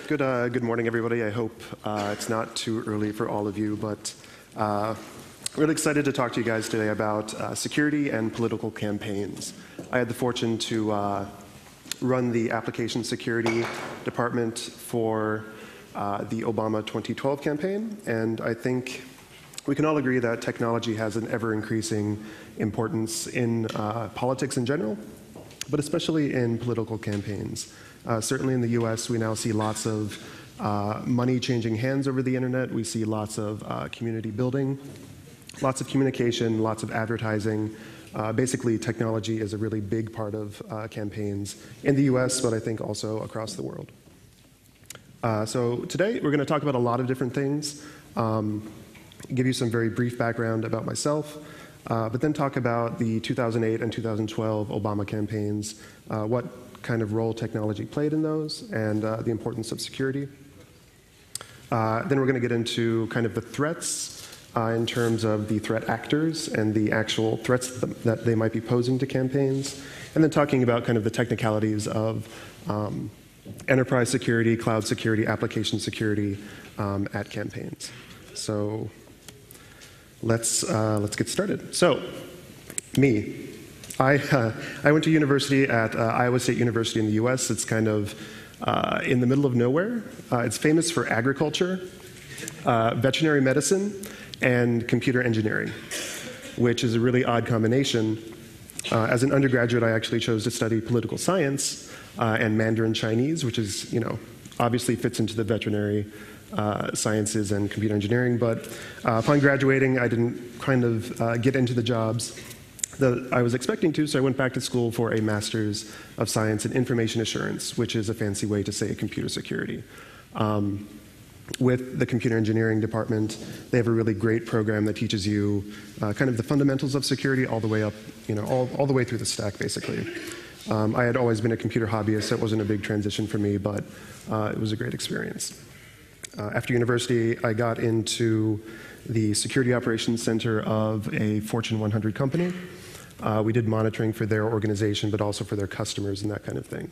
Good morning, everybody. I hope it's not too early for all of you, but really excited to talk to you guys today about security and political campaigns. I had the fortune to run the application security department for the Obama 2012 campaign, and I think we can all agree that technology has an ever-increasing importance in politics in general, but especially in political campaigns. Certainly in the US, we now see lots of money changing hands over the internet. We see lots of community building, lots of communication, lots of advertising. Basically, technology is a really big part of campaigns in the US, but I think also across the world. So today, we're going to talk about a lot of different things, give you some very brief background about myself, but then talk about the 2008 and 2012 Obama campaigns, what kind of role technology played in those, and the importance of security. Then we're going to get into kind of the threats in terms of the threat actors and the actual threats that they might be posing to campaigns, and then talking about kind of the technicalities of enterprise security, cloud security, application security at campaigns. So let's get started. So, me. I went to university at Iowa State University in the US. It's kind of in the middle of nowhere. It's famous for agriculture, veterinary medicine, and computer engineering, which is a really odd combination. As an undergraduate, I actually chose to study political science and Mandarin Chinese, which is, obviously fits into the veterinary sciences and computer engineering. But upon graduating, I didn't kind of get into the jobs that I was expecting to, so I went back to school for a Master's of Science in Information Assurance, which is a fancy way to say computer security. With the computer engineering department, they have a really great program that teaches you kind of the fundamentals of security all the way up, all the way through the stack, basically. I had always been a computer hobbyist, so it wasn't a big transition for me, but it was a great experience. After university, I got into the Security Operations Center of a Fortune 100 company. We did monitoring for their organization, but also for their customers and that kind of thing.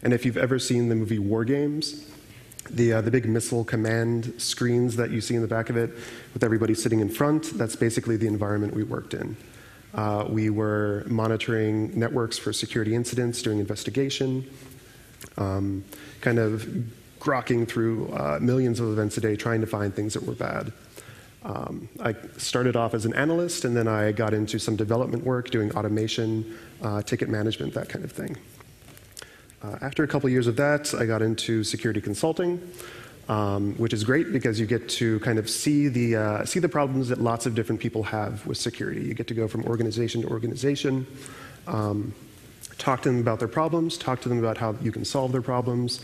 And if you've ever seen the movie War Games, the big missile command screens that you see in the back of it, with everybody sitting in front, that's basically the environment we worked in. We were monitoring networks for security incidents, doing investigation, kind of grokking through millions of events a day, trying to find things that were bad. I started off as an analyst, and then I got into some development work, doing automation, ticket management, that kind of thing. After a couple years of that, I got into security consulting, which is great because you get to kind of see the problems that lots of different people have with security. You get to go from organization to organization, talk to them about their problems, talk to them about how you can solve their problems.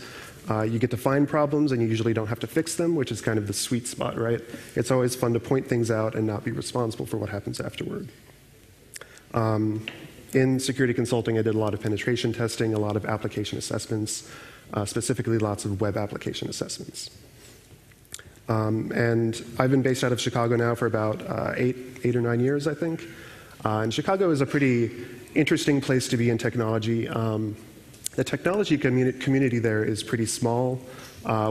You get to find problems, and you usually don't have to fix them, which is kind of the sweet spot, right? It's always fun to point things out and not be responsible for what happens afterward. In security consulting, I did a lot of penetration testing, a lot of application assessments, specifically lots of web application assessments. And I've been based out of Chicago now for about 8 or 9 years, I think. And Chicago is a pretty interesting place to be in technology. The technology community there is pretty small.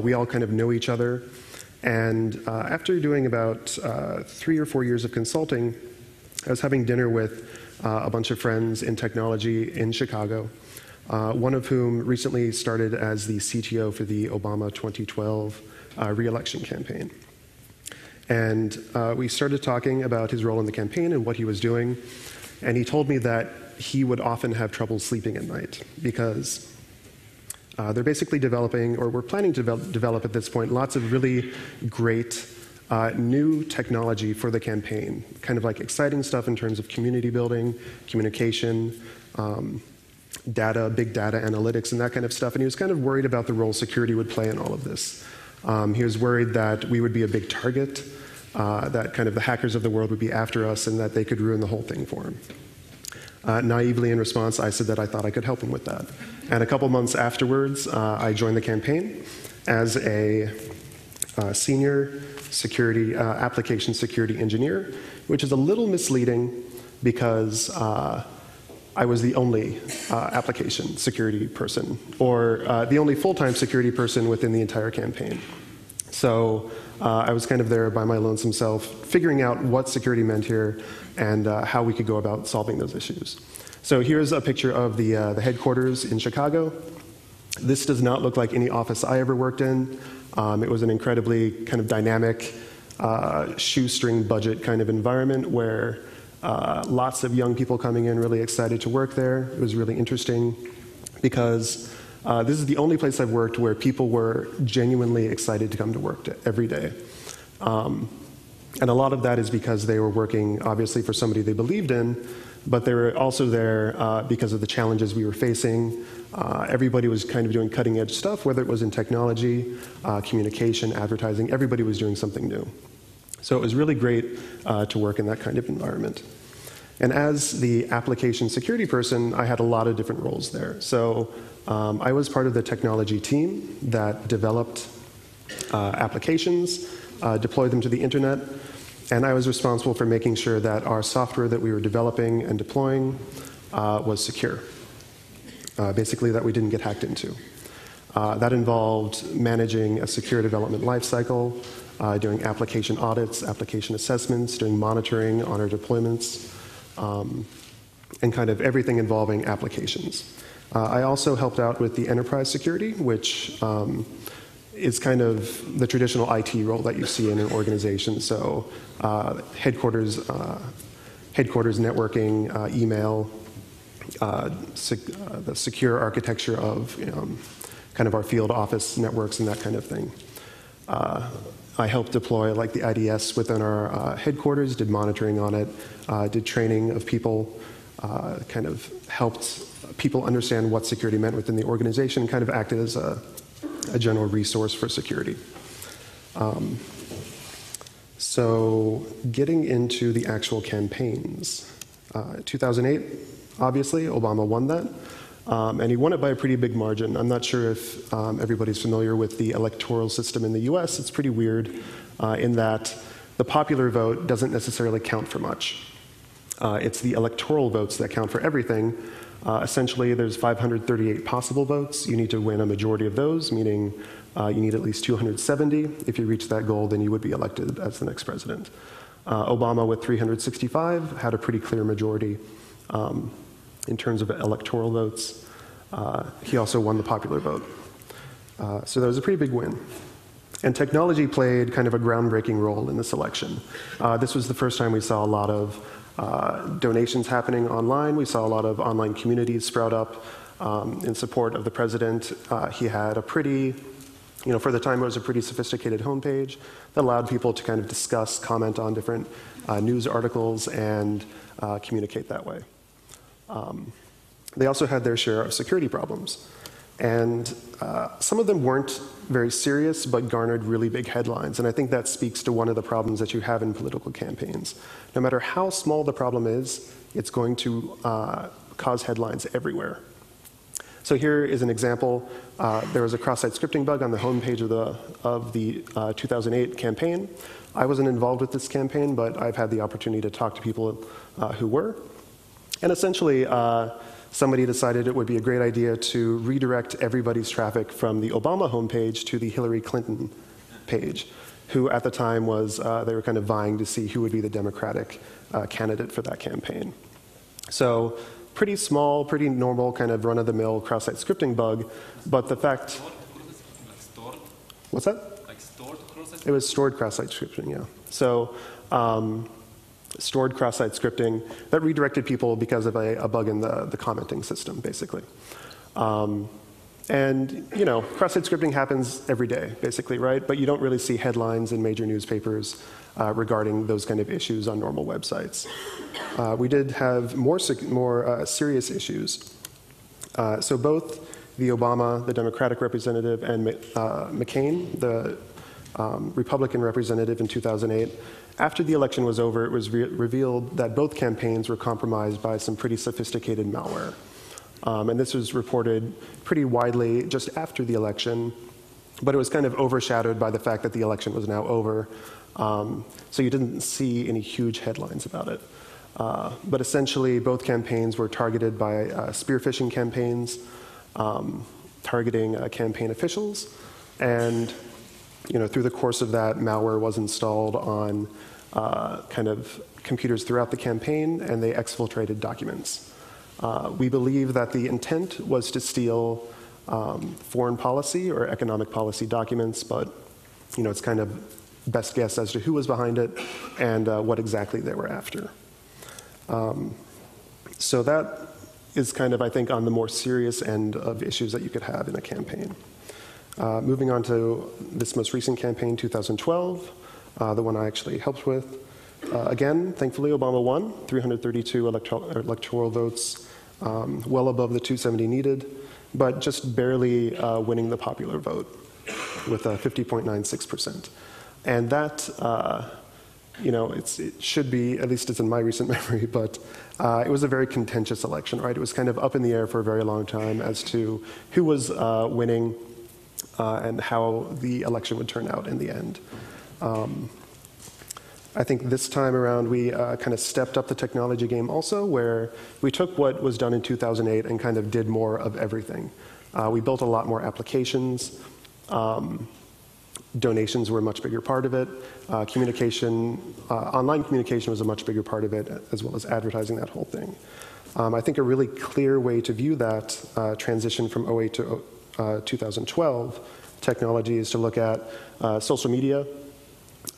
We all kind of know each other. And after doing about 3 or 4 years of consulting, I was having dinner with a bunch of friends in technology in Chicago, one of whom recently started as the CTO for the Obama 2012 re-election campaign. And we started talking about his role in the campaign and what he was doing. And he told me that he would often have trouble sleeping at night because they're basically developing, or we're planning to develop at this point, lots of really great new technology for the campaign, kind of like exciting stuff in terms of community building, communication, data, big data analytics, and that kind of stuff. And he was kind of worried about the role security would play in all of this. He was worried that we would be a big target, that kind of the hackers of the world would be after us, and that they could ruin the whole thing for him. Naively in response, I said that I thought I could help him with that. And a couple months afterwards, I joined the campaign as a senior security, application security engineer, which is a little misleading because I was the only application security person, or the only full-time security person within the entire campaign. So I was kind of there by my lonesome self, figuring out what security meant here and how we could go about solving those issues. So here's a picture of the headquarters in Chicago. This does not look like any office I ever worked in. It was an incredibly kind of dynamic, shoestring budget kind of environment where lots of young people coming in really excited to work there. It was really interesting because this is the only place I've worked where people were genuinely excited to come to work every day. And a lot of that is because they were working, obviously, for somebody they believed in, but they were also there because of the challenges we were facing. Everybody was kind of doing cutting-edge stuff, whether it was in technology, communication, advertising. Everybody was doing something new. So it was really great to work in that kind of environment. And as the application security person, I had a lot of different roles there. So I was part of the technology team that developed applications, deployed them to the internet, and I was responsible for making sure that our software that we were developing and deploying was secure. Basically, that we didn't get hacked into. That involved managing a secure development lifecycle, doing application audits, application assessments, doing monitoring on our deployments, and kind of everything involving applications. I also helped out with the enterprise security, which is kind of the traditional IT role that you see in an organization. So headquarters networking, email, the secure architecture of kind of our field office networks and that kind of thing. I helped deploy like the IDS within our headquarters, did monitoring on it, did training of people, kind of helped people understand what security meant within the organization, kind of acted as a general resource for security. So getting into the actual campaigns. 2008, obviously, Obama won that. And he won it by a pretty big margin. I'm not sure if everybody's familiar with the electoral system in the US. It's pretty weird in that the popular vote doesn't necessarily count for much. It's the electoral votes that count for everything. Essentially, there's 538 possible votes. You need to win a majority of those, meaning you need at least 270. If you reach that goal, then you would be elected as the next president. Obama, with 365, had a pretty clear majority in terms of electoral votes. He also won the popular vote. So that was a pretty big win. And technology played kind of a groundbreaking role in this election. This was the first time we saw a lot of donations happening online. We saw a lot of online communities sprout up in support of the president. He had a pretty, for the time it was a pretty sophisticated homepage that allowed people to kind of discuss, comment on different news articles and communicate that way. They also had their share of security problems. And some of them weren't very serious, but garnered really big headlines. And I think that speaks to one of the problems that you have in political campaigns. No matter how small the problem is, it's going to cause headlines everywhere. So here is an example. There was a cross-site scripting bug on the homepage of the 2008 campaign. I wasn't involved with this campaign, but I've had the opportunity to talk to people who were. And essentially, somebody decided it would be a great idea to redirect everybody's traffic from the Obama homepage to the Hillary Clinton page, who at the time was, they were kind of vying to see who would be the Democratic candidate for that campaign. So pretty small, pretty normal kind of run-of-the-mill cross-site scripting bug, but the fact... What's that? Like stored cross-site? It was stored cross-site scripting, yeah. So stored cross-site scripting that redirected people because of a bug in the commenting system, basically. And, cross-site scripting happens every day, basically, right? But you don't really see headlines in major newspapers regarding those kind of issues on normal websites. We did have more serious issues. So both the Obama, the Democratic representative, and McCain, the Republican representative in 2008, after the election was over, it was revealed that both campaigns were compromised by some pretty sophisticated malware. And this was reported pretty widely just after the election, but it was kind of overshadowed by the fact that the election was now over. So you didn't see any huge headlines about it. But essentially, both campaigns were targeted by spear phishing campaigns, targeting campaign officials. And through the course of that, malware was installed on kind of computers throughout the campaign, and they exfiltrated documents. We believe that the intent was to steal foreign policy or economic policy documents, but it's kind of best guess as to who was behind it and what exactly they were after. So that is kind of, I think, on the more serious end of issues that you could have in a campaign. Moving on to this most recent campaign, 2012, the one I actually helped with. Again, thankfully, Obama won, 332 electoral votes, well above the 270 needed, but just barely winning the popular vote with 50.96%. And that, it should be, at least it's in my recent memory, but it was a very contentious election, right? It was kind of up in the air for a very long time as to who was winning and how the election would turn out in the end. I think this time around we kind of stepped up the technology game also, where we took what was done in 2008 and kind of did more of everything. We built a lot more applications. Donations were a much bigger part of it. Online communication was a much bigger part of it, as well as advertising that whole thing. I think a really clear way to view that transition from 2008 to 2012 technology is to look at social media.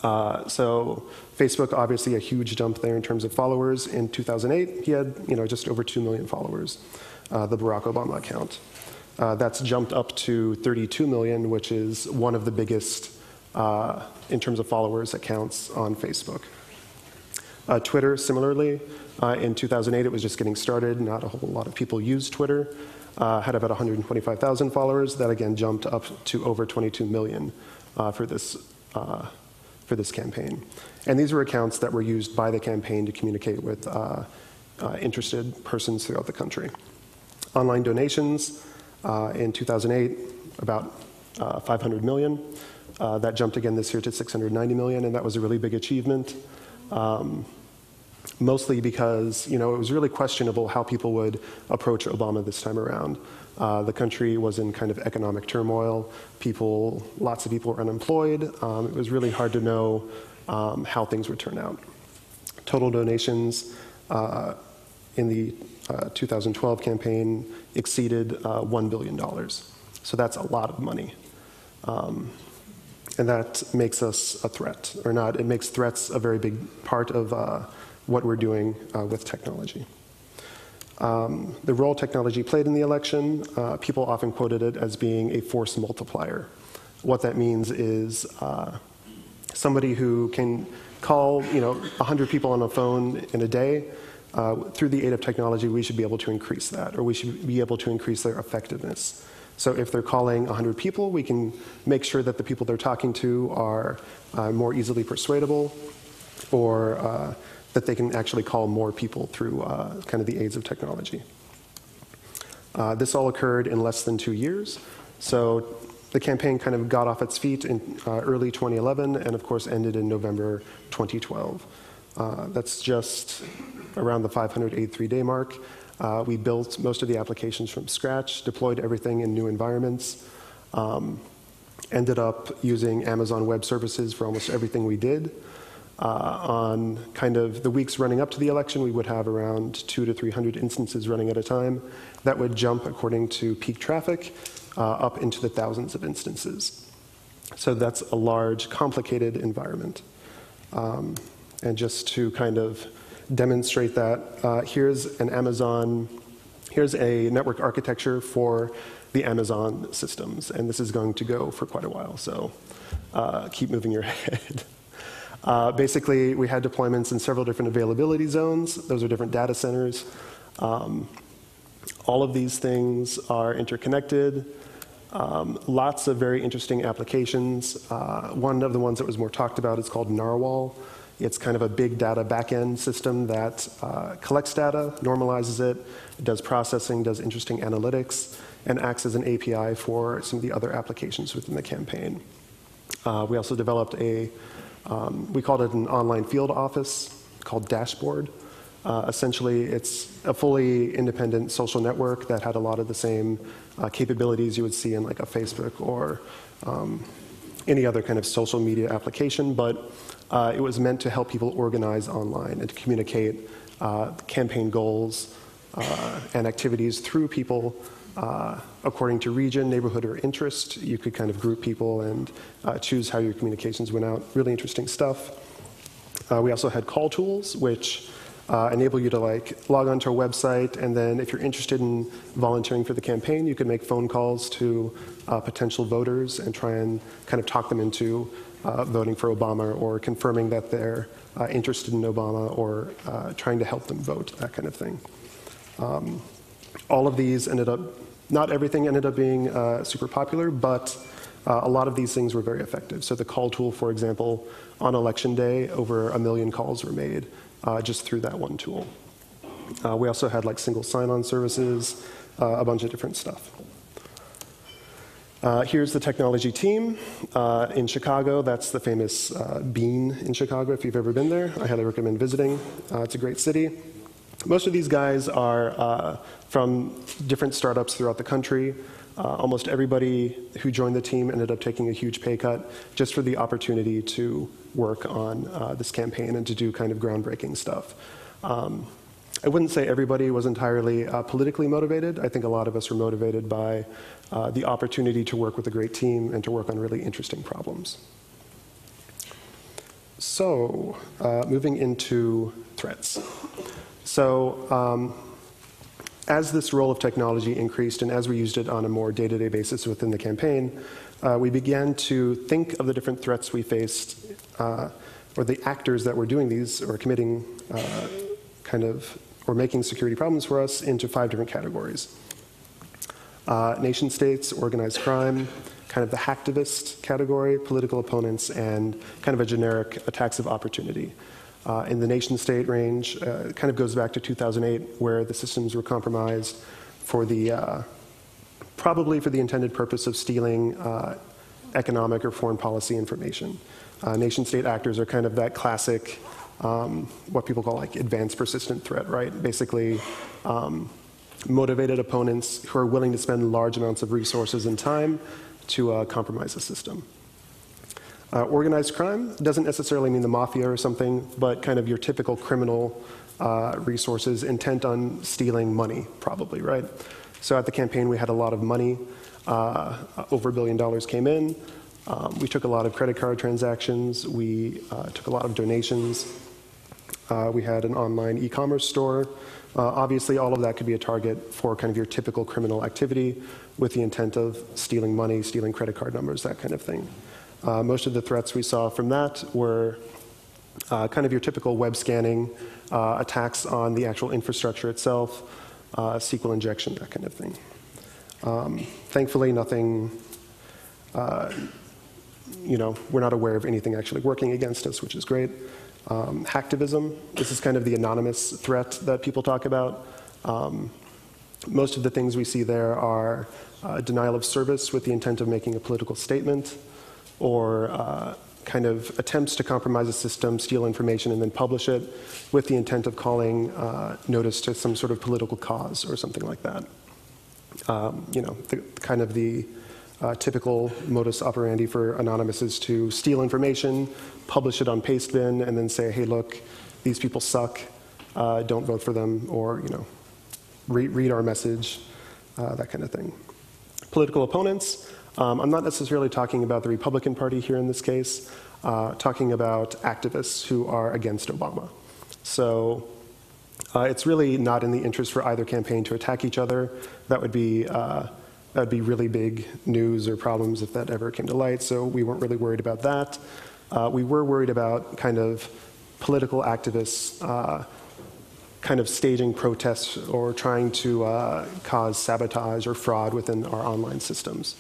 So Facebook, obviously a huge jump there in terms of followers. In 2008, he had just over 2 million followers, the Barack Obama account. That's jumped up to 32 million, which is one of the biggest in terms of followers accounts on Facebook. Twitter, similarly, in 2008 it was just getting started. Not a whole lot of people used Twitter. Had about 125,000 followers. That again jumped up to over 22 million for this campaign. And these were accounts that were used by the campaign to communicate with interested persons throughout the country. Online donations in 2008, about 500 million. That jumped again this year to 690 million, and that was a really big achievement. Mostly because it was really questionable how people would approach Obama this time around. The country was in kind of economic turmoil. Lots of people were unemployed. It was really hard to know how things would turn out. Total donations in the 2012 campaign exceeded $1 billion. So that's a lot of money. And that makes us a threat, or not. It makes threats a very big part of what we're doing with technology. The role technology played in the election, people often quoted it as being a force multiplier. What that means is somebody who can call 100 people on a phone in a day. Through the aid of technology, we should be able to increase that, or we should be able to increase their effectiveness. So if they're calling 100 people, we can make sure that the people they're talking to are more easily persuadable, or that they can actually call more people through kind of the aids of technology. This all occurred in less than 2 years. So the campaign kind of got off its feet in early 2011 and, of course, ended in November 2012. That's just around the 583-day mark. We built most of the applications from scratch, deployed everything in new environments, ended up using Amazon Web Services for almost everything we did. On kind of the weeks running up to the election, we would have around 200 to 300 instances running at a time. That would jump, according to peak traffic, up into the thousands of instances. So that's a large, complicated environment. And just to kind of demonstrate that, here's a network architecture for the Amazon systems. And this is going to go for quite a while, so keep moving your head. Basically, we had deployments in several different availability zones. Those are different data centers. All of these things are interconnected. Lots of very interesting applications. One of the ones that was more talked about is called Narwhal. It's kind of a big data backend system that collects data, normalizes it, does processing, does interesting analytics, and acts as an API for some of the other applications within the campaign. We also developed we called it an online field office called Dashboard. Essentially, it's a fully independent social network that had a lot of the same capabilities you would see in like a Facebook or any other kind of social media application, but it was meant to help people organize online and to communicate campaign goals and activities through people according to region, neighborhood, or interest. You could kind of group people and choose how your communications went out. Really interesting stuff. We also had call tools, which enable you to like log onto a website, and then if you're interested in volunteering for the campaign, you can make phone calls to potential voters and try and kind of talk them into voting for Obama or confirming that they're interested in Obama or trying to help them vote, that kind of thing. All of these ended up, not everything ended up being super popular, but a lot of these things were very effective. So the call tool, for example, on election day, over 1 million calls were made just through that one tool. We also had like single sign-on services, a bunch of different stuff. Here's the technology team in Chicago. That's the famous Bean in Chicago. If you've ever been there, I highly recommend visiting. It's a great city. Most of these guys are from different startups throughout the country. Almost everybody who joined the team ended up taking a huge pay cut just for the opportunity to work on this campaign and to do kind of groundbreaking stuff. I wouldn't say everybody was entirely politically motivated. I think a lot of us were motivated by the opportunity to work with a great team and to work on really interesting problems. So, moving into threats. So, as this role of technology increased and as we used it on a more day-to-day basis within the campaign, we began to think of the different threats we faced, or the actors that were doing these or committing or making security problems for us into 5 different categories. Nation states, organized crime, kind of the hacktivist category, political opponents, and kind of a generic attacks of opportunity. In the nation state range, it kind of goes back to 2008, where the systems were compromised for the, probably for the intended purpose of stealing economic or foreign policy information. Nation state actors are kind of that classic, what people call like advanced persistent threat, right? Basically, motivated opponents who are willing to spend large amounts of resources and time to compromise the system. Organized crime doesn't necessarily mean the mafia or something, but kind of your typical criminal resources intent on stealing money, probably, right? So at the campaign, we had a lot of money. Over $1 billion came in. We took a lot of credit card transactions. We took a lot of donations. We had an online e-commerce store. Obviously, all of that could be a target for kind of your typical criminal activity with the intent of stealing money, stealing credit card numbers, that kind of thing. Most of the threats we saw from that were kind of your typical web scanning, attacks on the actual infrastructure itself, SQL injection, that kind of thing. Thankfully, nothing, we're not aware of anything actually working against us, which is great. Hacktivism, this is kind of the anonymous threat that people talk about. Most of the things we see there are denial of service with the intent of making a political statement, or kind of attempts to compromise a system, steal information, and then publish it with the intent of calling notice to some sort of political cause or something like that. The typical modus operandi for Anonymous is to steal information, publish it on Pastebin, and then say, hey, look, these people suck, don't vote for them, or read our message, that kind of thing. Political opponents. I'm not necessarily talking about the Republican Party here in this case, talking about activists who are against Obama. So it's really not in the interest for either campaign to attack each other. That would be really big news or problems if that ever came to light, so we weren't really worried about that. We were worried about kind of political activists kind of staging protests or trying to cause sabotage or fraud within our online systems.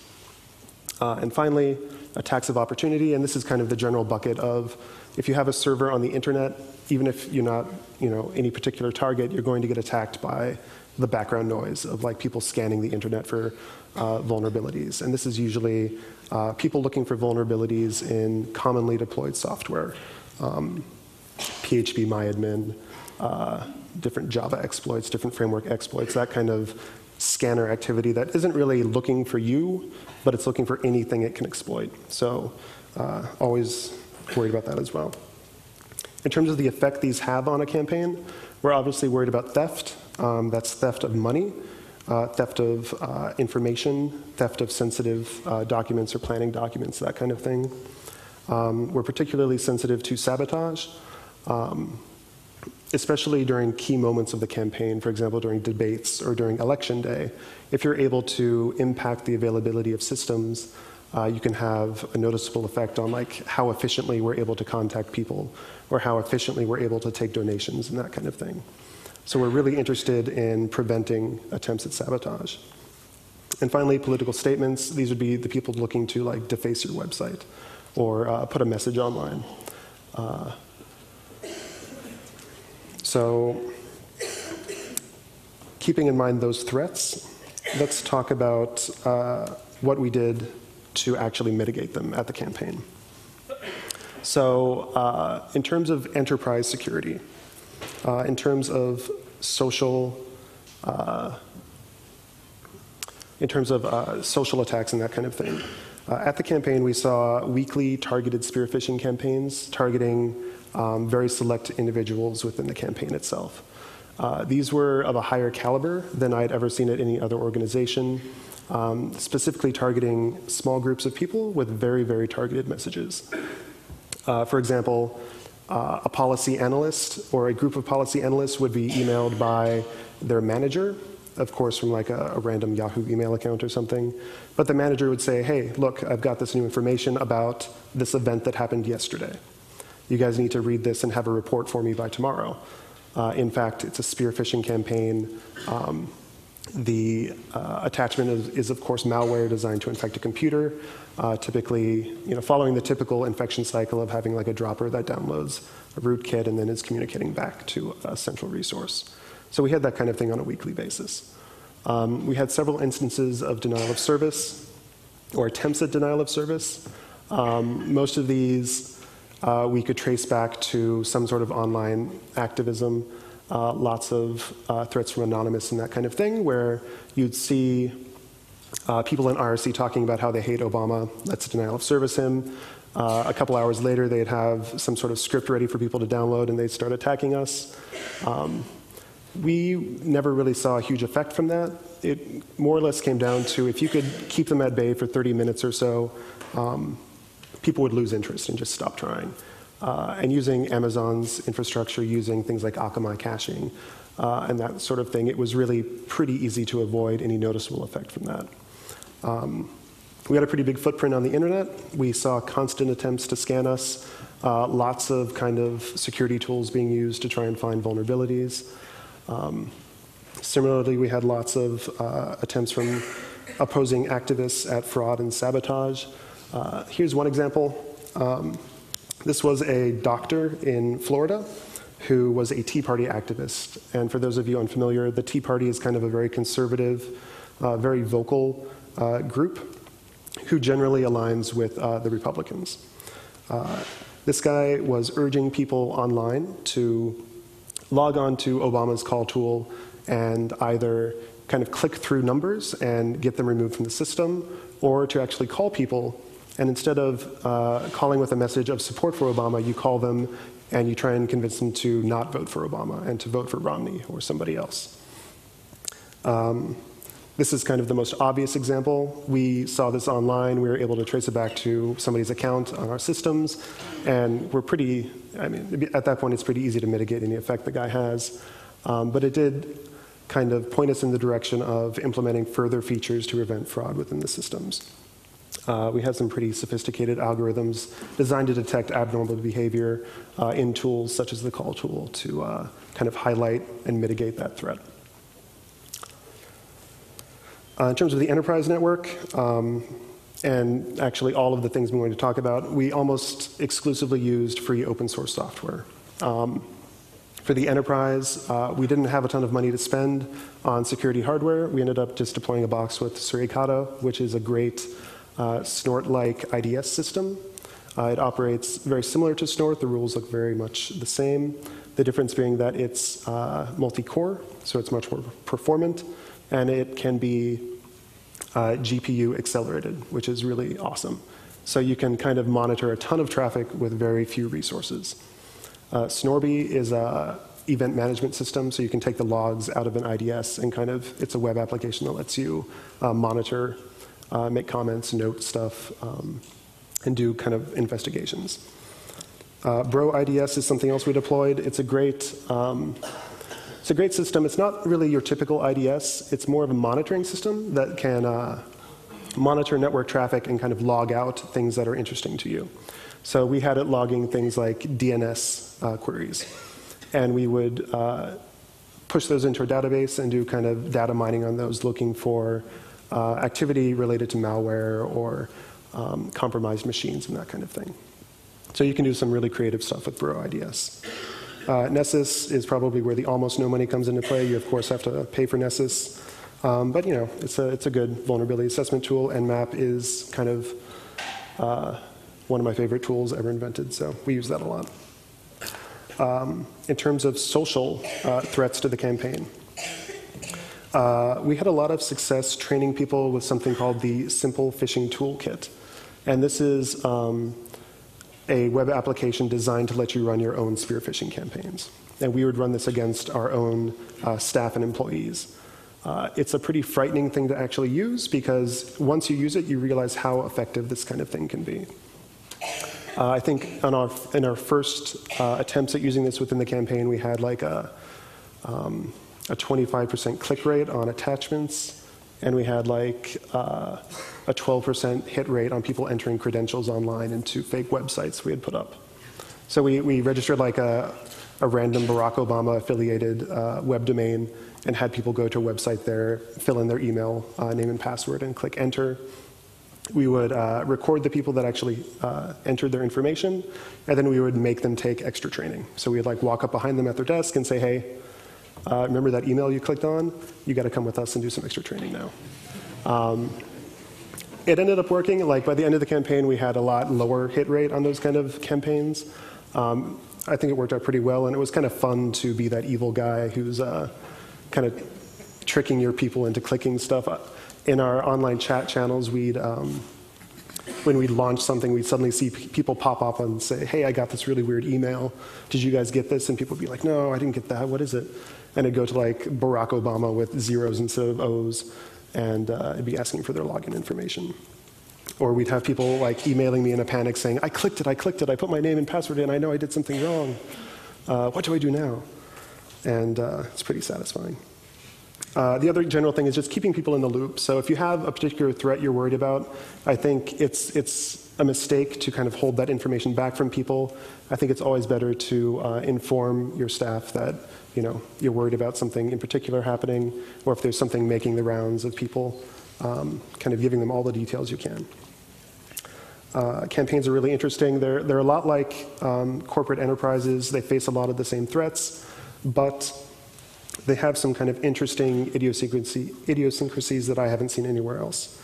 And finally, attacks of opportunity, and this is kind of the general bucket of if you have a server on the internet, even if you're not any particular target, you're going to get attacked by the background noise of like people scanning the internet for vulnerabilities. And this is usually people looking for vulnerabilities in commonly deployed software, PHP MyAdmin, different Java exploits, different framework exploits, that kind of scanner activity that isn't really looking for you, but it's looking for anything it can exploit. So always worried about that as well. In terms of the effect these have on a campaign, we're obviously worried about theft. That's theft of money, theft of information, theft of sensitive documents or planning documents, that kind of thing. We're particularly sensitive to sabotage, especially during key moments of the campaign, for example, during debates or during election day. If you're able to impact the availability of systems, you can have a noticeable effect on like how efficiently we're able to contact people or how efficiently we're able to take donations and that kind of thing. So we're really interested in preventing attempts at sabotage. And finally, political statements. These would be the people looking to like deface your website or put a message online. So keeping in mind those threats, let's talk about what we did to actually mitigate them at the campaign. So in terms of enterprise security, in terms of social attacks and that kind of thing, at the campaign we saw weekly targeted spear phishing campaigns targeting very select individuals within the campaign itself. These were of a higher caliber than I'd ever seen at any other organization, specifically targeting small groups of people with very, very targeted messages. For example, a policy analyst or a group of policy analysts would be emailed by their manager, of course from like a random Yahoo email account or something. But the manager would say, hey, look, I've got this new information about this event that happened yesterday. You guys need to read this and have a report for me by tomorrow. In fact, it's a spear phishing campaign. The attachment is, of course, malware designed to infect a computer, typically following the typical infection cycle of having like a dropper that downloads a rootkit and then is communicating back to a central resource. So we had that kind of thing on a weekly basis. We had several instances of denial of service or attempts at denial of service. Most of these we could trace back to some sort of online activism. Lots of threats from Anonymous and that kind of thing, where you'd see people in IRC talking about how they hate Obama, let's denial of service him. A couple hours later, they'd have some sort of script ready for people to download, and they'd start attacking us. We never really saw a huge effect from that. It more or less came down to if you could keep them at bay for 30 minutes or so, people would lose interest and just stop trying. And using Amazon's infrastructure, using things like Akamai caching and that sort of thing, it was really pretty easy to avoid any noticeable effect from that. We had a pretty big footprint on the internet. We saw constant attempts to scan us, lots of kind of security tools being used to try and find vulnerabilities. Similarly, we had lots of attempts from opposing activists at fraud and sabotage. Here's one example. This was a doctor in Florida who was a Tea Party activist. And for those of you unfamiliar, the Tea Party is kind of a very conservative, very vocal group who generally aligns with the Republicans. This guy was urging people online to log on to Obama's call tool and either kind of click through numbers and get them removed from the system, or to actually call people. And instead of calling with a message of support for Obama, you call them and you try and convince them to not vote for Obama and to vote for Romney or somebody else. This is kind of the most obvious example. We saw this online. We were able to trace it back to somebody's account on our systems. And we're pretty, I mean, at that point, it's pretty easy to mitigate any effect the guy has. But it did kind of point us in the direction of implementing further features to prevent fraud within the systems. We had some pretty sophisticated algorithms designed to detect abnormal behavior in tools such as the call tool to kind of highlight and mitigate that threat. In terms of the enterprise network, and actually all of the things we're going to talk about, we almost exclusively used free open source software. For the enterprise, we didn't have a ton of money to spend on security hardware. We ended up just deploying a box with Suricata, which is a great snort-like IDS system. It operates very similar to Snort. The rules look very much the same. The difference being that it's multi-core, so it's much more performant, and it can be GPU accelerated, which is really awesome. So you can kind of monitor a ton of traffic with very few resources. Snorby is a event management system, so you can take the logs out of an IDS and kind of, it's a web application that lets you monitor, make comments, note stuff, and do kind of investigations. Bro IDS is something else we deployed. It's a great system. It's not really your typical IDS. It's more of a monitoring system that can monitor network traffic and kind of log out things that are interesting to you. So we had it logging things like DNS queries. And we would push those into a database and do kind of data mining on those, looking for activity related to malware or compromised machines and that kind of thing. So you can do some really creative stuff with Bro IDS. Nessus is probably where the almost no money comes into play. You, of course, have to pay for Nessus. But, you know, it's a good vulnerability assessment tool. Nmap is kind of one of my favorite tools ever invented, so we use that a lot. In terms of social threats to the campaign, we had a lot of success training people with something called the Simple Phishing Toolkit. And this is a web application designed to let you run your own spear phishing campaigns. And we would run this against our own staff and employees. It's a pretty frightening thing to actually use, because once you use it, you realize how effective this kind of thing can be. I think in our first attempts at using this within the campaign, we had like a 25% click rate on attachments, and we had like a 12% hit rate on people entering credentials online into fake websites we had put up. So we registered like a random Barack Obama affiliated web domain and had people go to a website there, fill in their email, name and password, and click enter. We would record the people that actually entered their information, and then we would make them take extra training. So we'd like walk up behind them at their desk and say, hey, remember that email you clicked on? You got to come with us and do some extra training now. It ended up working. Like by the end of the campaign, we had a lot lower hit rate on those kind of campaigns. I think it worked out pretty well, and it was kind of fun to be that evil guy who's kind of tricking your people into clicking stuff. In our online chat channels, when we'd launch something, we'd suddenly see people pop up and say, hey, I got this really weird email. Did you guys get this? And people would be like, no, I didn't get that. What is it? And it'd go to like Barack Obama with zeros instead of O's, and it'd be asking for their login information. Or we'd have people like emailing me in a panic saying, I clicked it, I put my name and password in, I know I did something wrong. What do I do now? And it's pretty satisfying. The other general thing is just keeping people in the loop. So if you have a particular threat you're worried about, I think it's a mistake to kind of hold that information back from people. I think it's always better to inform your staff that you're worried about something in particular happening, or if there's something making the rounds of people, kind of giving them all the details you can. Campaigns are really interesting. They're a lot like corporate enterprises. They face a lot of the same threats, but they have some kind of interesting idiosyncrasies that I haven't seen anywhere else.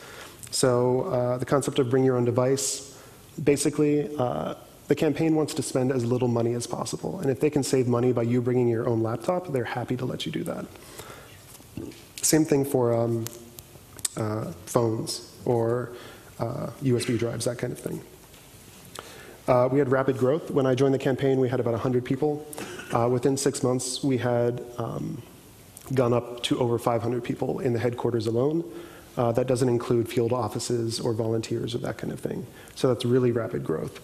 So the concept of bring your own device, basically the campaign wants to spend as little money as possible. And if they can save money by you bringing your own laptop, they're happy to let you do that. Same thing for phones or USB drives, that kind of thing. We had rapid growth. When I joined the campaign, we had about 100 people. Within 6 months, we had gone up to over 500 people in the headquarters alone. That doesn't include field offices or volunteers or that kind of thing. So that's really rapid growth.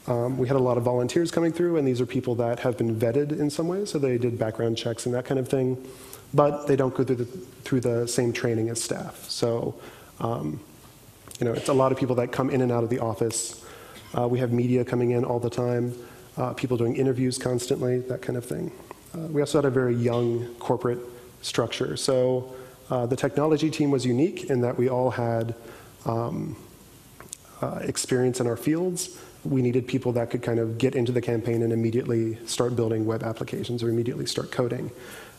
We had a lot of volunteers coming through, and these are people that have been vetted in some ways, so they did background checks and that kind of thing, but they don't go through the same training as staff. So it's a lot of people that come in and out of the office. We have media coming in all the time, people doing interviews constantly, that kind of thing. We also had a very young corporate structure. So the technology team was unique in that we all had experience in our fields. We needed people that could kind of get into the campaign and immediately start building web applications or immediately start coding.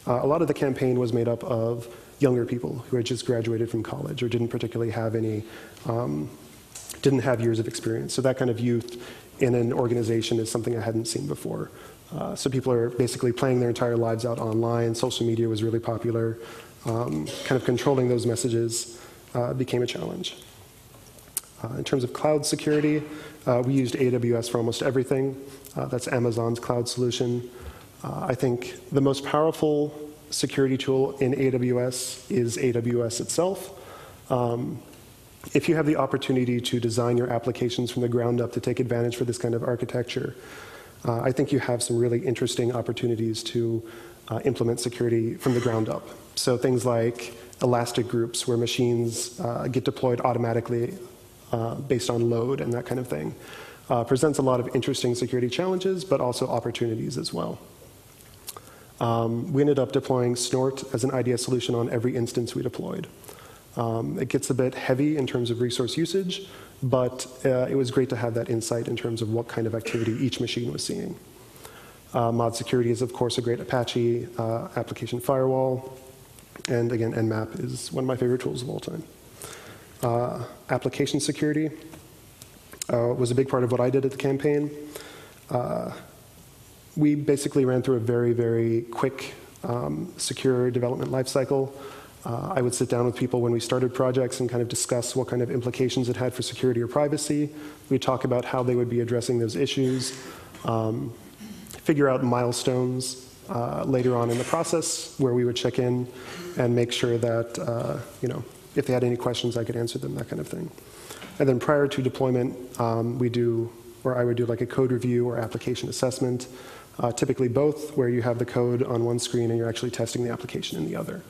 A lot of the campaign was made up of younger people who had just graduated from college or didn't particularly have any, didn't have years of experience. So that kind of youth in an organization is something I hadn't seen before. So people are basically playing their entire lives out online. Social media was really popular. Kind of controlling those messages became a challenge. In terms of cloud security, we used AWS for almost everything. That's Amazon's cloud solution. I think the most powerful security tool in AWS is AWS itself. If you have the opportunity to design your applications from the ground up to take advantage for this kind of architecture, I think you have some really interesting opportunities to implement security from the ground up. So things like elastic groups where machines get deployed automatically based on load and that kind of thing presents a lot of interesting security challenges, but also opportunities as well. We ended up deploying Snort as an IDS solution on every instance we deployed. It gets a bit heavy in terms of resource usage, but it was great to have that insight in terms of what kind of activity each machine was seeing. Mod security is, of course, a great Apache application firewall. And again, Nmap is one of my favorite tools of all time. Application security was a big part of what I did at the campaign. We basically ran through a very, very quick, secure development lifecycle. I would sit down with people when we started projects and kind of discuss what kind of implications it had for security or privacy. We'd talk about how they would be addressing those issues, figure out milestones later on in the process where we would check in and make sure that, if they had any questions, I could answer them, that kind of thing. And then prior to deployment, I would do like a code review or application assessment, typically both, where you have the code on one screen and you're actually testing the application in the other.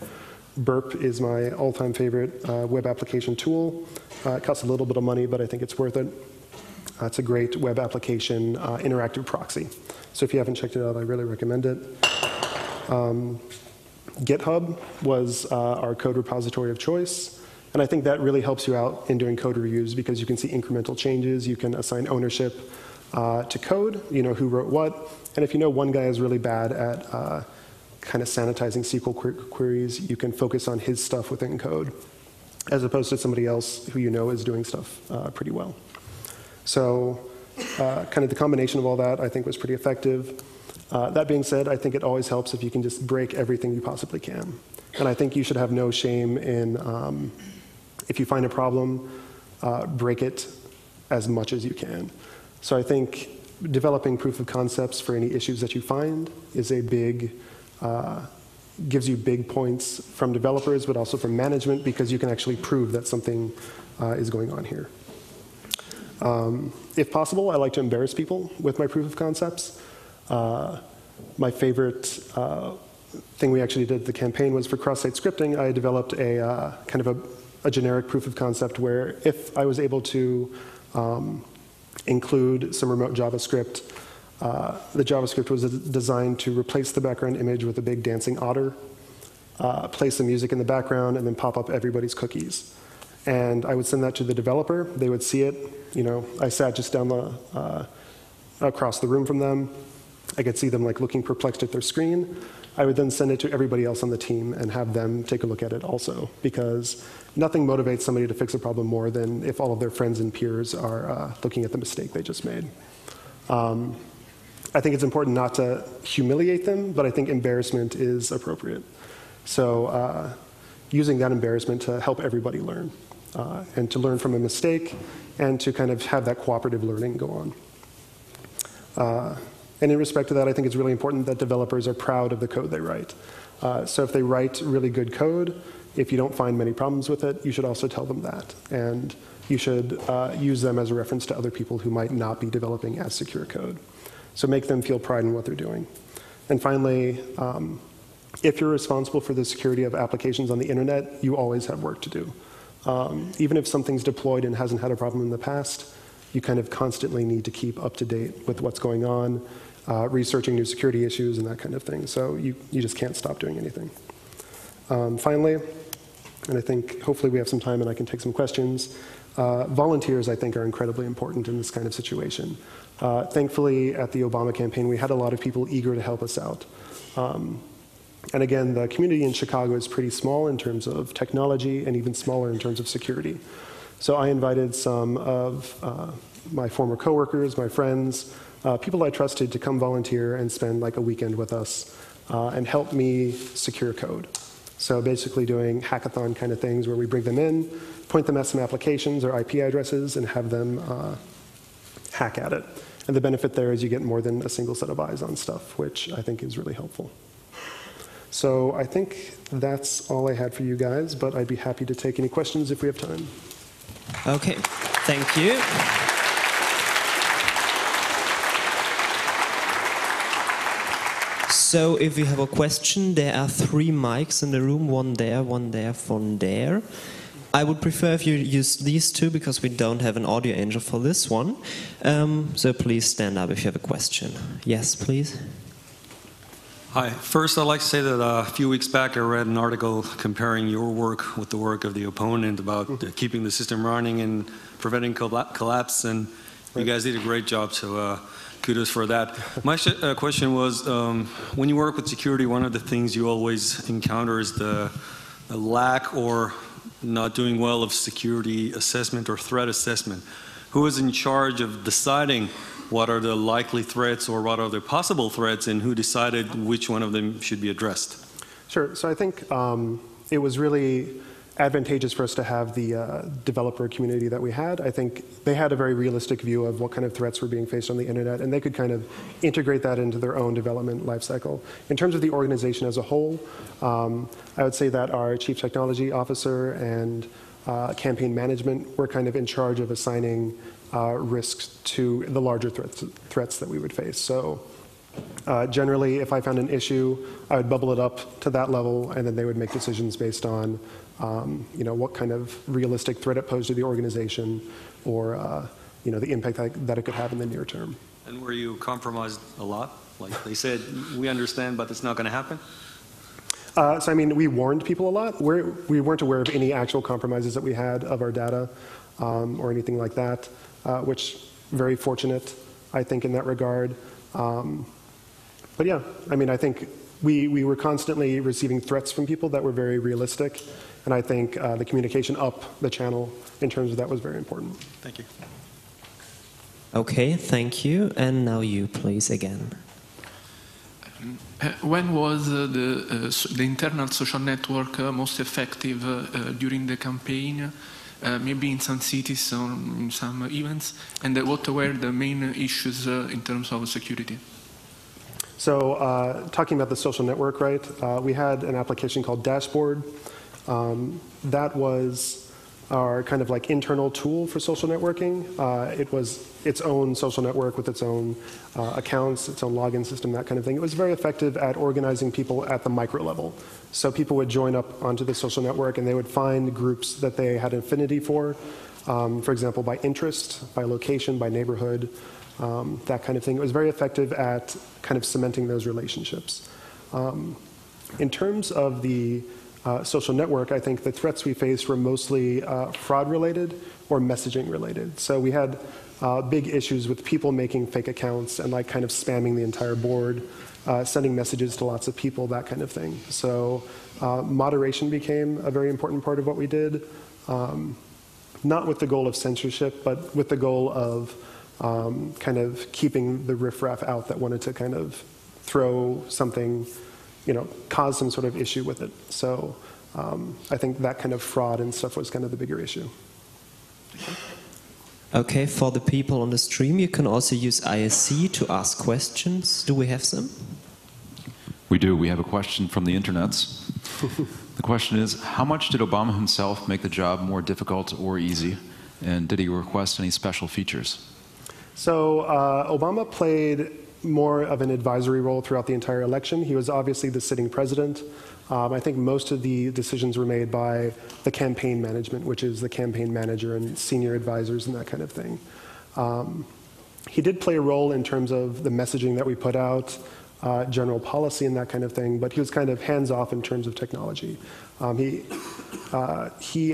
Burp is my all-time favorite web application tool. It costs a little bit of money, but I think it's worth it. It's a great web application interactive proxy. So if you haven't checked it out, I really recommend it. GitHub was our code repository of choice. And I think that really helps you out in doing code reviews because you can see incremental changes. You can assign ownership to code, who wrote what. And if you know one guy is really bad at kind of sanitizing SQL queries, you can focus on his stuff within code, as opposed to somebody else who is doing stuff pretty well. So kind of the combination of all that, I think, was pretty effective. That being said, I think it always helps if you can just break everything you possibly can. And I think you should have no shame in, if you find a problem, break it as much as you can. So I think developing proof of concepts for any issues that you find is a big, gives you big points from developers, but also from management, because you can actually prove that something is going on here. If possible, I like to embarrass people with my proof of concepts. My favorite thing we actually did at the campaign was for cross-site scripting. I developed a kind of a generic proof of concept where if I was able to include some remote JavaScript, the JavaScript was designed to replace the background image with a big dancing otter, play some music in the background, and then pop up everybody's cookies. And I would send that to the developer. They would see it. I sat just down across the room from them. I could see them looking perplexed at their screen. I would then send it to everybody else on the team and have them take a look at it also, because nothing motivates somebody to fix a problem more than if all of their friends and peers are looking at the mistake they just made. I think it's important not to humiliate them, but I think embarrassment is appropriate. So using that embarrassment to help everybody learn, and to learn from a mistake, and to kind of have that cooperative learning go on. And in respect to that, I think it's really important that developers are proud of the code they write. So if they write really good code, if you don't find many problems with it, you should also tell them that. And you should use them as a reference to other people who might not be developing as secure code. So make them feel pride in what they're doing. And finally, if you're responsible for the security of applications on the internet, you always have work to do. Even if something's deployed and hasn't had a problem in the past, you kind of constantly need to keep up to date with what's going on, researching new security issues and that kind of thing. So you just can't stop doing anything. Finally, and I think hopefully we have some time and I can take some questions, volunteers, I think, are incredibly important in this kind of situation. Thankfully, at the Obama campaign, we had a lot of people eager to help us out. And again, the community in Chicago is pretty small in terms of technology and even smaller in terms of security. So I invited some of my former coworkers, my friends, people I trusted to come volunteer and spend like a weekend with us and help me secure code. So basically doing hackathon kind of things where we bring them in, point them at some applications or IP addresses, and have them hack at it. And the benefit there is you get more than a single set of eyes on stuff, which I think is really helpful. So I think that's all I had for you guys, but I'd be happy to take any questions if we have time. Okay, thank you. So if you have a question, there are 3 mics in the room, one there, one there. I would prefer if you use these 2 because we don't have an audio angel for this one. So please stand up if you have a question. Yes, please. Hi. First, I'd like to say that a few weeks back I read an article comparing your work with the work of the opponent about keeping the system running and preventing collapse, and you guys did a great job, so kudos for that. My question was, when you work with security, one of the things you always encounter is the lack or not doing well of security assessment or threat assessment. Who is in charge of deciding what are the likely threats or what are the possible threats, and who decided which one of them should be addressed? Sure. So I think it was really advantageous for us to have the developer community that we had. I think they had a very realistic view of what kind of threats were being faced on the internet, and they could kind of integrate that into their own development lifecycle. In terms of the organization as a whole, I would say that our chief technology officer and campaign management were kind of in charge of assigning risks to the larger threats that we would face. So generally, if I found an issue, I would bubble it up to that level, and then they would make decisions based on what kind of realistic threat it posed to the organization, or the impact that it could have in the near term. And were you compromised a lot? Like they said, we understand, but it's not going to happen? So I mean, we warned people a lot. We weren't aware of any actual compromises that we had of our data or anything like that, which very fortunate, I think, in that regard. But yeah, I mean, I think we were constantly receiving threats from people that were very realistic, and I think the communication up the channel in terms of that was very important. Thank you. Okay, thank you. And now you, please, again. When was the internal social network most effective during the campaign? Maybe in some cities or in some events? And what were the main issues in terms of security? So talking about the social network, right? We had an application called Dashboard. That was our kind of like internal tool for social networking. It was its own social network with its own accounts, its own login system, that kind of thing. It was very effective at organizing people at the micro level. So people would join up onto the social network and they would find groups that they had affinity for example, by interest, by location, by neighborhood, that kind of thing. It was very effective at kind of cementing those relationships. In terms of the social network, I think the threats we faced were mostly fraud-related or messaging-related. So we had big issues with people making fake accounts and like kind of spamming the entire board, sending messages to lots of people, that kind of thing. So moderation became a very important part of what we did, not with the goal of censorship, but with the goal of kind of keeping the riffraff out that wanted to kind of throw something, cause some sort of issue with it. So I think that kind of fraud and stuff was kind of the bigger issue. Okay, for the people on the stream, you can also use ISC to ask questions. Do we have some? We do. We have a question from the internets. The question is, how much did Obama himself make the job more difficult or easy? And did he request any special features? So Obama played more of an advisory role throughout the entire election. He was obviously the sitting president. I think most of the decisions were made by the campaign management, which is the campaign manager and senior advisors and that kind of thing. He did play a role in terms of the messaging that we put out, general policy and that kind of thing, but he was kind of hands-off in terms of technology. He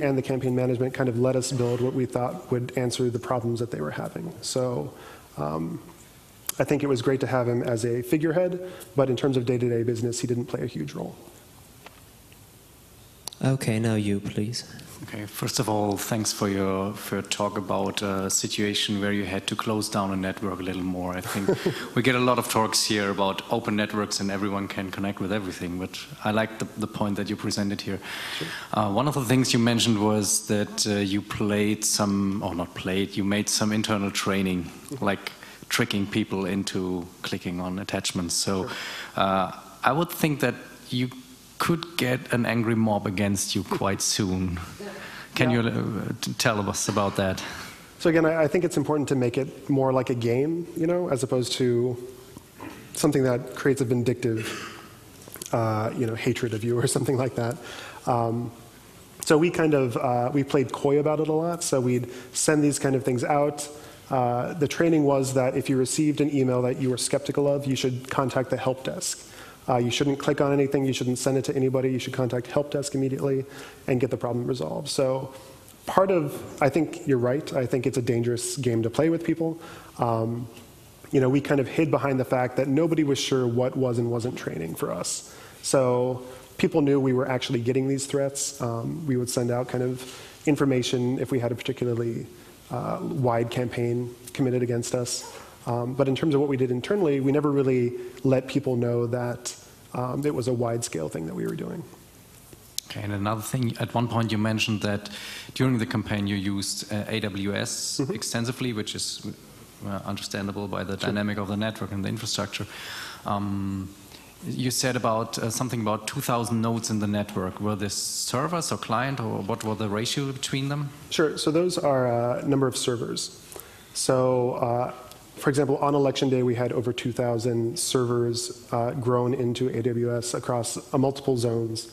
and the campaign management kind of let us build what we thought would answer the problems that they were having. So I think it was great to have him as a figurehead, but in terms of day-to-day business, he didn't play a huge role. Okay, now you, please. Okay, first of all, thanks for your talk about a situation where you had to close down a network a little more. I think we get a lot of talks here about open networks and everyone can connect with everything, but I like the point that you presented here. Sure. One of the things you mentioned was that you played some, or not played, you made some internal training, like tricking people into clicking on attachments. So sure. I would think that you could get an angry mob against you quite soon. Can you tell us about that? So again, I think it's important to make it more like a game, you know, as opposed to something that creates a vindictive, hatred of you or something like that. So we kind of, we played coy about it a lot. So we'd send these kind of things out. The training was that if you received an email that you were skeptical of, you should contact the help desk. You shouldn't click on anything, you shouldn't send it to anybody, you should contact help desk immediately and get the problem resolved. So part of, I think you're right, I think it's a dangerous game to play with people. We kind of hid behind the fact that nobody was sure what was and wasn't training for us. So people knew we were actually getting these threats. We would send out kind of information if we had a particularly wide campaign committed against us. But in terms of what we did internally, we never really let people know that it was a wide-scale thing that we were doing. Okay, and another thing, at one point you mentioned that during the campaign you used AWS extensively, which is understandable by the dynamic of the network and the infrastructure. You said about something about 2,000 nodes in the network. Were this servers or client, or what were the ratio between them? Sure, so those are a number of servers. So for example, on election day, we had over 2,000 servers grown into AWS across multiple zones,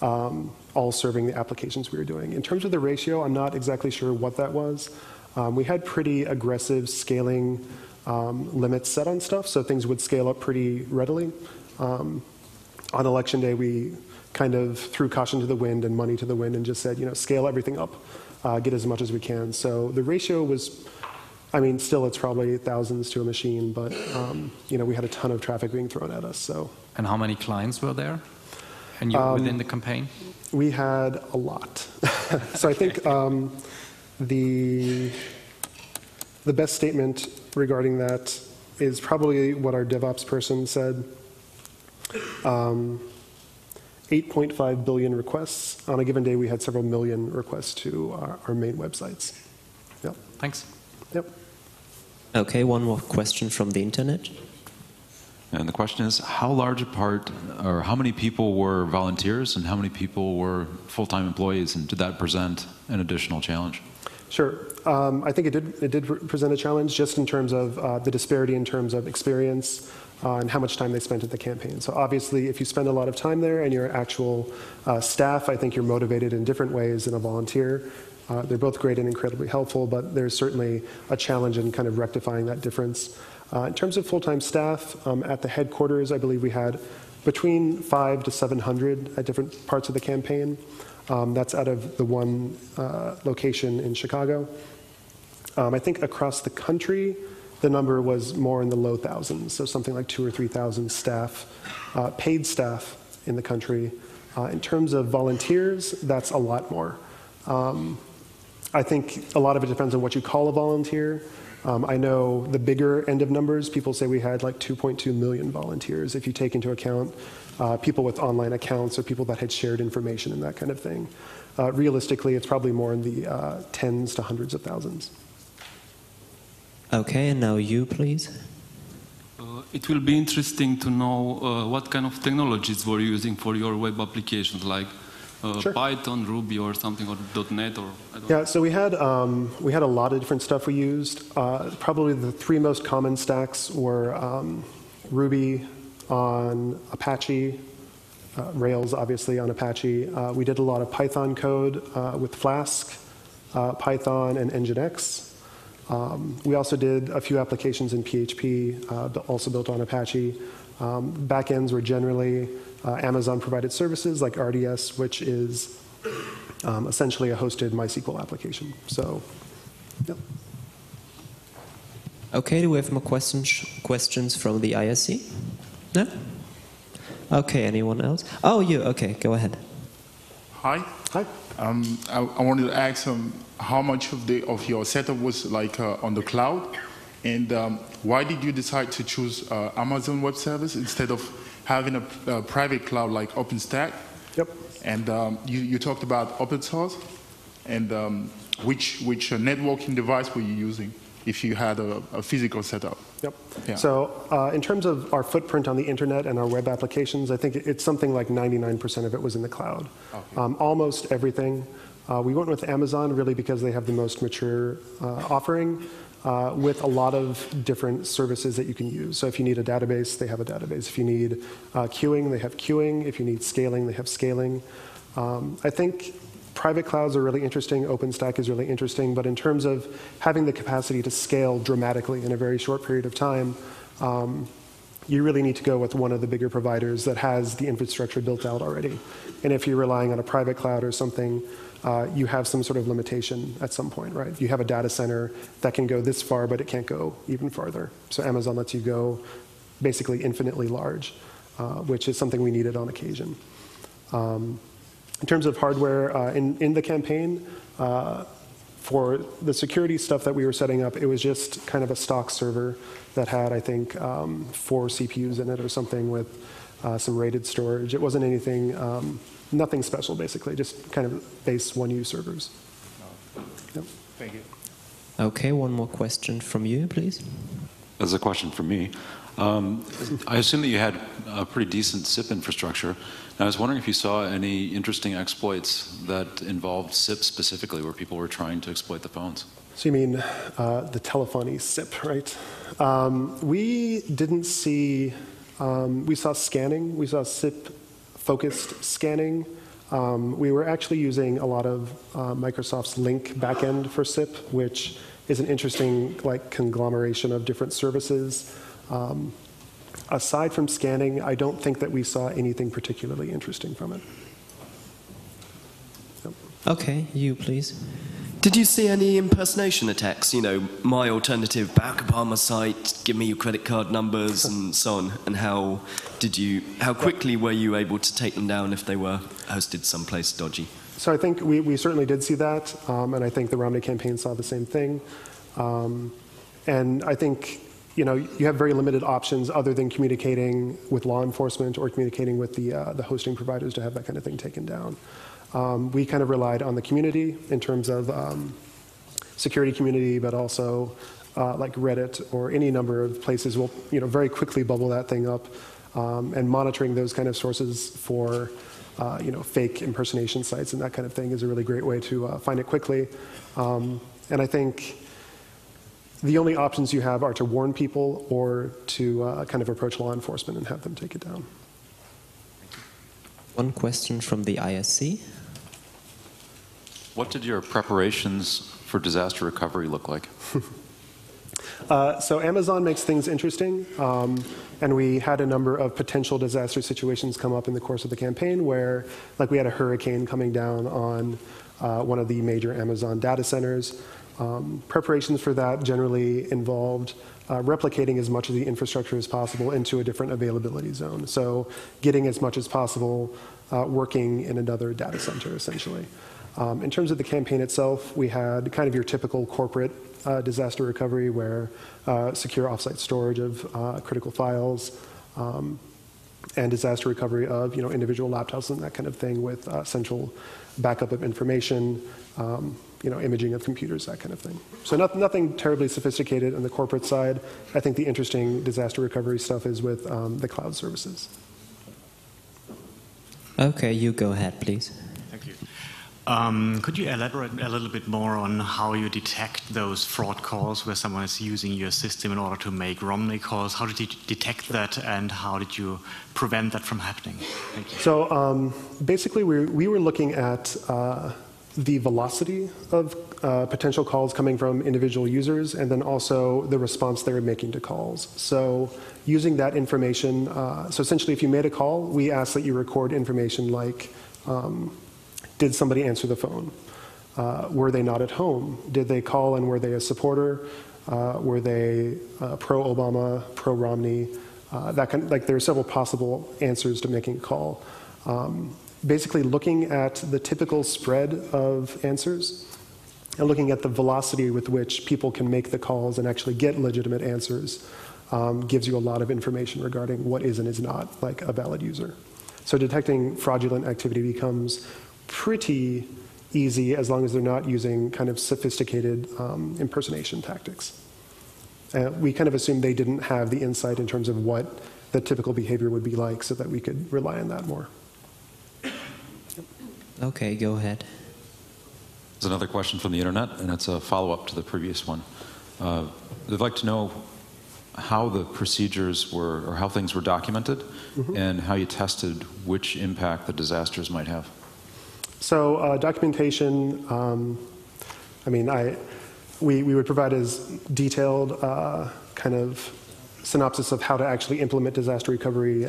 all serving the applications we were doing. In terms of the ratio, I'm not exactly sure what that was. We had pretty aggressive scaling limits set on stuff, so things would scale up pretty readily. On election day, we kind of threw caution to the wind and money to the wind and just said, scale everything up, get as much as we can. So the ratio was, still it's probably thousands to a machine, but we had a ton of traffic being thrown at us. So. And how many clients were there? And you within the campaign? We had a lot. So I think the best statement regarding that is probably what our DevOps person said. 8.5 billion requests. On a given day, we had several million requests to our main websites. Yep. Thanks. Yep. Okay, one more question from the internet. And the question is, how large a part, or how many people were volunteers and how many people were full-time employees, and did that present an additional challenge? Sure. I think it did present a challenge just in terms of the disparity in terms of experience and how much time they spent at the campaign. So obviously, if you spend a lot of time there and you're actual staff, I think you're motivated in different ways than a volunteer. They're both great and incredibly helpful, but there's certainly a challenge in kind of rectifying that difference. In terms of full-time staff, at the headquarters, I believe we had between 500 to 700 at different parts of the campaign. That's out of the one location in Chicago. I think across the country, the number was more in the low thousands, so something like 2,000 or 3,000 staff, paid staff in the country. In terms of volunteers, that's a lot more. I think a lot of it depends on what you call a volunteer. I know the bigger end of numbers, people say we had like 2.2 million volunteers if you take into account people with online accounts or people that had shared information and that kind of thing. Realistically, it's probably more in the tens to hundreds of thousands. Okay, and now you, please. It will be interesting to know what kind of technologies were you using for your web applications, like Sure. Python, Ruby, or something, or .NET, or I don't know. So we had a lot of different stuff we used. Probably the three most common stacks were Ruby on Apache, Rails obviously on Apache. We did a lot of Python code with Flask, Python, and Nginx. We also did a few applications in PHP, also built on Apache. Backends were generally Amazon-provided services like RDS, which is essentially a hosted MySQL application. So, yeah. Okay, do we have more questions from the ISC? No? Okay, anyone else? Oh, you. Okay, go ahead. Hi. Hi. I wanted to ask how much of your setup was like on the cloud, and why did you decide to choose Amazon Web Service instead of having a private cloud like OpenStack? Yep. And you talked about open source, and which networking device were you using if you had a physical setup? Yep. Yeah. So in terms of our footprint on the internet and our web applications, I think it's something like 99% of it was in the cloud. Okay. Almost everything. We went with Amazon really because they have the most mature offering with a lot of different services that you can use. So if you need a database, they have a database. If you need queuing, they have queuing. If you need scaling, they have scaling. I think private clouds are really interesting. OpenStack is really interesting. But in terms of having the capacity to scale dramatically in a very short period of time, you really need to go with one of the bigger providers that has the infrastructure built out already. And if you're relying on a private cloud or something, you have some sort of limitation at some point, right? You have a data center that can go this far, but it can't go even farther. So Amazon lets you go basically infinitely large, which is something we needed on occasion. In terms of hardware in the campaign, for the security stuff that we were setting up, it was just kind of a stock server that had, I think, 4 CPUs in it or something with some RAID storage. It wasn't anything, nothing special, basically, just kind of base 1U servers. Yep. Thank you. Okay, one more question from you, please. There's a question from me. I assume that you had a pretty decent SIP infrastructure. And I was wondering if you saw any interesting exploits that involved SIP specifically, where people were trying to exploit the phones. So you mean the telephony SIP, right? We didn't see, we saw scanning, we saw SIP-focused scanning. We were actually using a lot of Microsoft's Link backend for SIP, which is an interesting conglomeration of different services. Aside from scanning, I don't think that we saw anything particularly interesting from it. Yep. Okay, you please. Did you see any impersonation attacks? You know, my alternative Barack Obama site, give me your credit card numbers and so on. And how quickly were you able to take them down if they were hosted someplace dodgy? So I think we certainly did see that, and I think the Romney campaign saw the same thing. And I think you have very limited options other than communicating with law enforcement or communicating with the hosting providers to have that kind of thing taken down. We kind of relied on the community in terms of security community, but also like Reddit or any number of places will very quickly bubble that thing up, and monitoring those kind of sources for fake impersonation sites and that kind of thing is a really great way to find it quickly. And I think the only options you have are to warn people or to kind of approach law enforcement and have them take it down. One question from the ISC. What did your preparations for disaster recovery look like? So Amazon makes things interesting, and we had a number of potential disaster situations come up in the course of the campaign where, like, we had a hurricane coming down on one of the major Amazon data centers. Preparations for that generally involved replicating as much of the infrastructure as possible into a different availability zone. So getting as much as possible working in another data center, essentially. In terms of the campaign itself, we had kind of your typical corporate disaster recovery where secure offsite storage of critical files and disaster recovery of individual laptops and that kind of thing with central backup of information, imaging of computers, that kind of thing. So nothing terribly sophisticated on the corporate side. I think the interesting disaster recovery stuff is with the cloud services. Okay, you go ahead, please. Thank you. Could you elaborate a little bit more on how you detect those fraud calls where someone is using your system in order to make Romney calls? How did you detect that, and how did you prevent that from happening? Thank you. So basically, we were looking at the velocity of potential calls coming from individual users, and then also the response they were making to calls. So using that information, so essentially if you made a call, we ask that you record information like, did somebody answer the phone? Were they not at home? Did they call and were they a supporter? Were they pro-Obama, pro-Romney? There are several possible answers to making a call. basically looking at the typical spread of answers and looking at the velocity with which people can make the calls and actually get legitimate answers gives you a lot of information regarding what is and is not like a valid user. So detecting fraudulent activity becomes pretty easy as long as they're not using kind of sophisticated impersonation tactics. We kind of assumed they didn't have the insight in terms of what the typical behavior would be like so that we could rely on that more. Okay, go ahead. There's another question from the internet, and it's a follow-up to the previous one. They'd like to know how the procedures were, or how things were documented, and how you tested which impact the disasters might have. So documentation, I mean, we would provide as detailed kind of synopsis of how to actually implement disaster recovery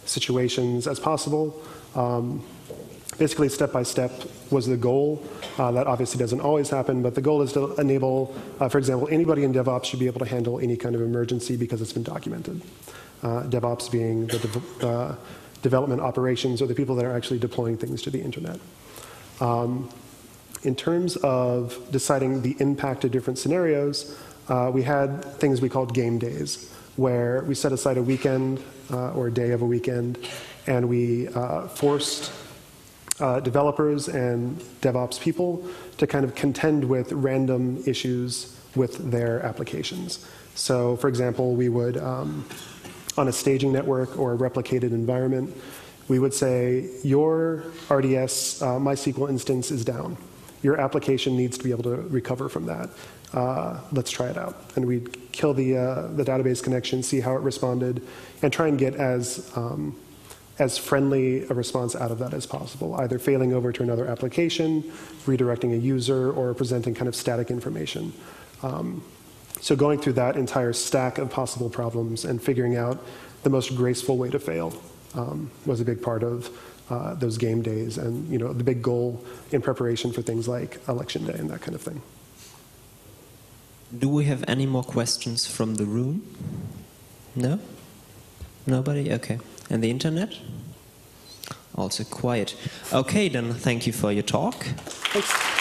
situations as possible. Basically, step by step was the goal. That obviously doesn't always happen, but the goal is to enable, for example, anybody in DevOps should be able to handle any kind of emergency because it's been documented. DevOps being the development operations or the people that are actually deploying things to the internet. In terms of deciding the impact of different scenarios, we had things we called game days, where we set aside a weekend or a day of a weekend, and we forced developers and DevOps people to kind of contend with random issues with their applications. So, for example, we would, on a staging network or a replicated environment, we would say, your RDS MySQL instance is down. Your application needs to be able to recover from that. Let's try it out. And we'd kill the database connection, see how it responded, and try and get as friendly a response out of that as possible, either failing over to another application, redirecting a user, or presenting kind of static information. So going through that entire stack of possible problems and figuring out the most graceful way to fail was a big part of those game days and the big goal in preparation for things like election day and that kind of thing. Do we have any more questions from the room? No? Nobody? Okay. And the internet? Also quiet. Okay, then thank you for your talk. Thanks.